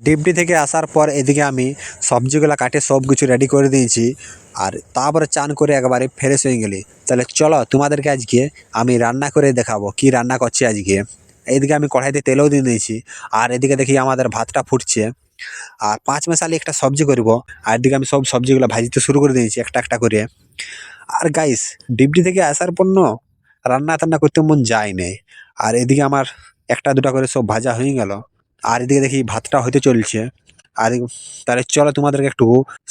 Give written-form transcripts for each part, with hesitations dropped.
Duty থেকে আসার পর এদিকে আমি সবজিগুলো কাটে সব কিছু রেডি করে দিয়েছি। আর তারপরে চান করে একবারে ফ্রেশ হয়ে গেলি। তাহলে চলো তোমাদেরকে আজকে আমি রান্না করে দেখাবো কি রান্না করছি আজকে। এইদিকে আমি কড়াইতে তেলও দিয়ে দিয়েছি। আর এদিকে দেখি আমাদের ভাতটা ফুটছে। আর পাঁচ মেশালি একটা সবজি করব। আর এদিকে আমি সব সবজিগুলো ভাজতে শুরু করে দিয়েছি একটা একটা করে। আর গাইস, ডিউটি থেকে আসার পর রান্না টান্না করতে মন যায় নাই। আর এদিকে আমার একটা দুটা করে সব ভাজা হয়ে গেল। আর এদিকে দেখি ভাতটা হইতে চলছে। আর তাহলে চলো তোমাদেরকে একটু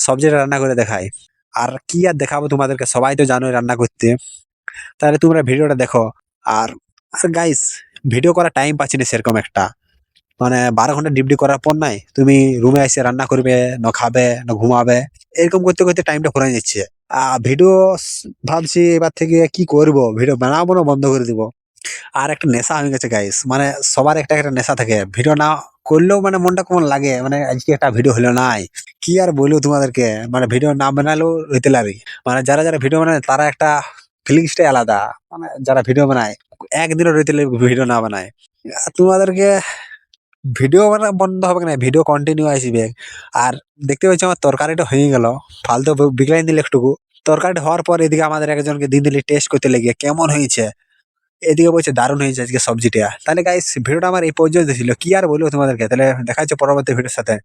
সবজিটা রান্না করে দেখাই। আর কি আর দেখাবো তোমাদেরকে, সবাই তো জানোই রান্না করতে। তাহলে তোমরা ভিডিওটা দেখো। আর গাইস, ভিডিও করার টাইম পাচ্ছি না সেরকম একটা। মানে 12 ঘন্টা ডিউটি করার পর নাই তুমি রুমে এসে রান্না করবে, না খাবে, না ঘুমাবে, এরকম করতে করতে টাইমটা ফুরাই যাচ্ছে। ভিডিও ভাবছি এবার থেকে কি করব, ভিডিও বানাবো না বন্ধ করে দিব। আর একটা নেশা হয়ে গেছে গাইস, মানে সবার একটা একটা নেশা থাকে, ভিডিও না করলেও মানে মনটা কেমন লাগে, মানে আজকে একটা ভিডিও হলো নাই। কি আর বলবো তোমাদেরকে, মানে ভিডিও না বানালেও হইতে লাগে। মানে যারা যারা ভিডিও বানায় তারা একটা ফিলিংসটাই আলাদা। মানে যারা ভিডিও বানায় একদিনও রইতে ভিডিও না বানায়। তোমাদেরকে ভিডিও মানে বন্ধ হবে না, ভিডিও কন্টিনিউ আসবে। আর দেখতে পাচ্ছি আমার তরকারিটা হয়ে গেল। ফালতু বিগলাই দিলে একটুকু। তরকারিটা হওয়ার পর এদিকে আমাদের একজনকে দিয়ে দিলি টেস্ট করতে লেগে কেমন হয়েছে। এদিকে বলছে দারুণ হয়েছে আজকে সবজিটা। তাহলে গাইস, ভিডিওটা আমার এই পর্যন্ত ছিল, কি আর বলবো তোমাদেরকে। তাহলে দেখা যাচ্ছে পরবর্তী ভিডিওর সাথে।